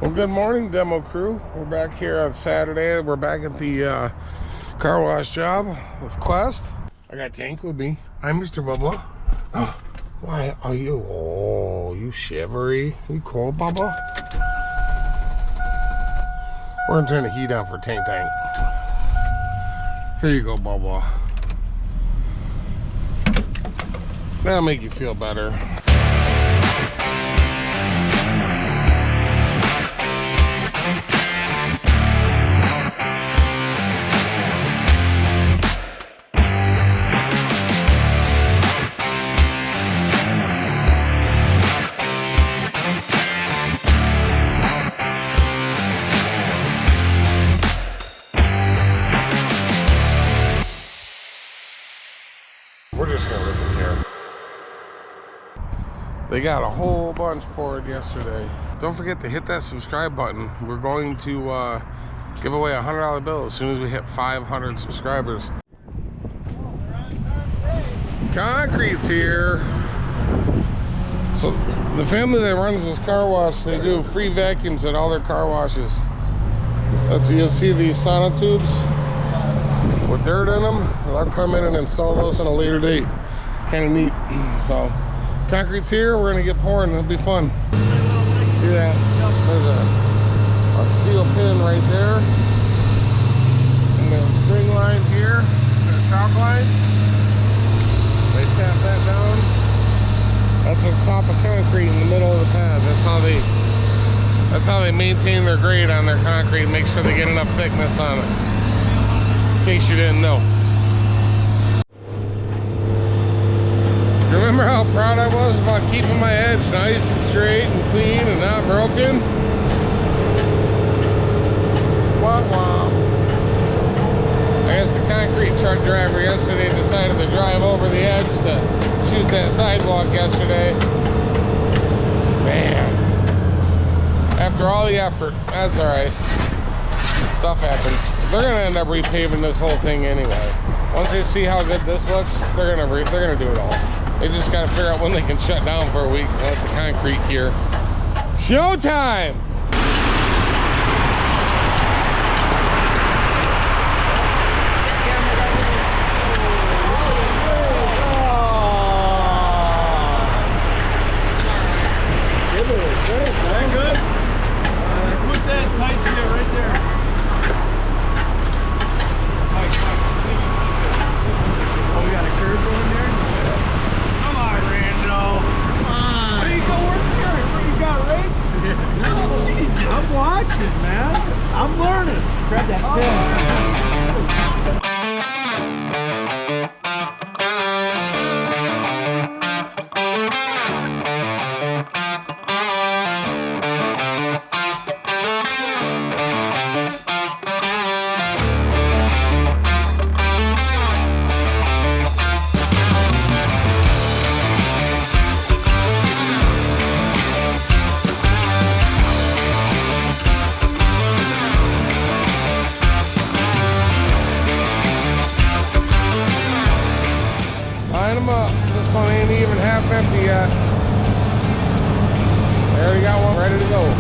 Well, good morning, demo crew. We're back here on Saturday. We're back at the car wash job with Quest. I got Tank with me. I'm Mr. Bubba. Oh, why are you? Oh, you shivery. You cold, Bubba? We're gonna turn the heat on for Tank. Here you go, Bubba. That'll make you feel better. We're just gonna rip and tear. They got a whole bunch poured yesterday. Don't forget to hit that subscribe button. We're going to give away a $100 bill as soon as we hit 500 subscribers. Concrete's here. So the family that runs this car wash, they do free vacuums at all their car washes. That's, you'll see these sonotubes with dirt in them. I'll come in and install those on a later date. Kind of neat. So concrete's here. We're gonna get pouring. It'll be fun. See that? There's a steel pin right there, and then a string line here, and a chalk line. They tap that down. That's the top of concrete in the middle of the pad. That's how they maintain their grade on their concrete. Make sure they get enough thickness on it. In case you didn't know. Remember how proud I was about keeping my edge nice and straight and clean and not broken? Wah wah. I guess the concrete truck driver yesterday decided to drive over the edge to shoot that sidewalk yesterday. Man. After all the effort, that's alright. Stuff happens. They're gonna end up repaving this whole thing anyway. Once they see how good this looks, they're gonna do it all. They just gotta figure out when they can shut down for a week to let the concrete cure. Showtime! Good. Put that tight shit right there. Oh, we got a curve going there? Come on, Rando. Come on. Why do you go work here? What you got, right? No, Jesus. I'm watching, man. I'm learning. Grab that pen. Line them up. This one ain't even half empty yet. There we got one ready to go.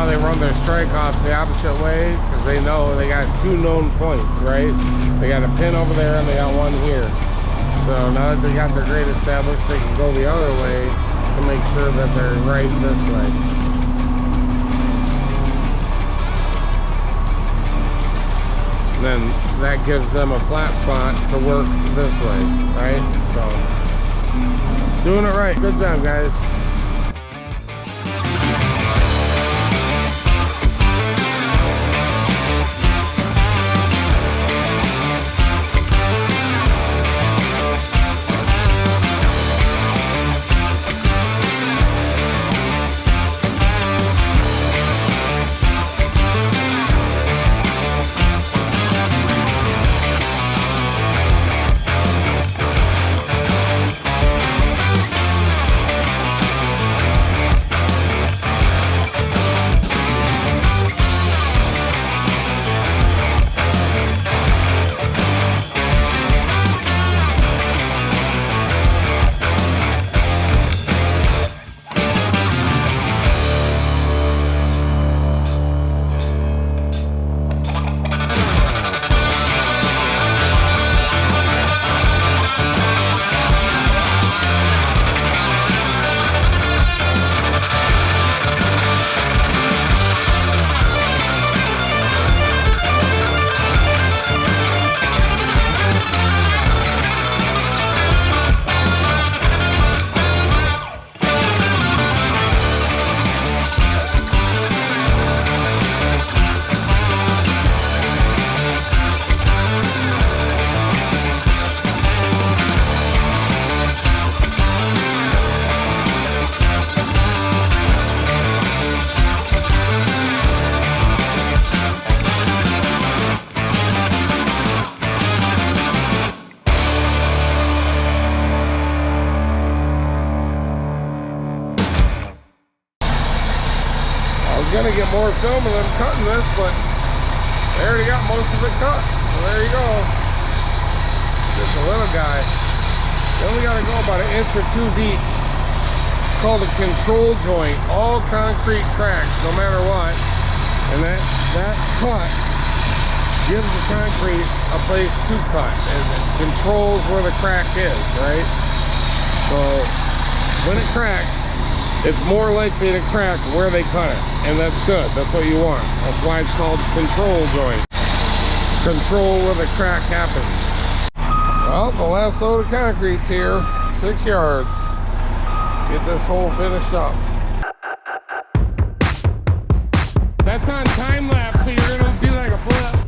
They run their strike off the opposite way because they know they got two known points, right? They got a pin over there and they got one here. So now that they got their grade established, they can go the other way to make sure that they're right this way. And then that gives them a flat spot to work this way, right? So doing it right. Good job, guys. to get more film of them cutting this, but they already got most of it cut. So there you go. Just a little guy. Then we got to go about 1 or 2 inches deep. It's called a control joint. All concrete cracks, no matter what. And that cut gives the concrete a place to cut, and it controls where the crack is, right? So when it cracks, it's more likely to crack where they cut it, and that's good. That's what you want. That's why it's called control joint. Control where the crack happens. Well, the last load of concrete's here, 6 yards. Get this hole finished up. That's on time lapse, so you're gonna be like a flip.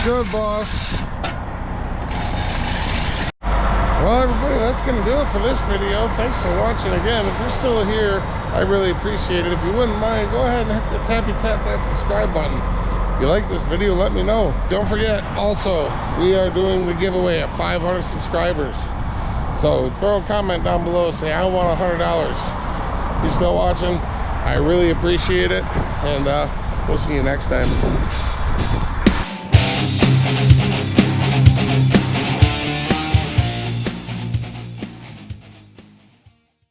Good, boss. Well, everybody, that's going to do it for this video. Thanks for watching again. If you're still here, I really appreciate it. If you wouldn't mind, go ahead and hit the tap that subscribe button. If you like this video, let me know. Don't forget, also, we are doing the giveaway at 500 subscribers. So throw a comment down below, say, I want $100. If you're still watching, I really appreciate it. And we'll see you next time.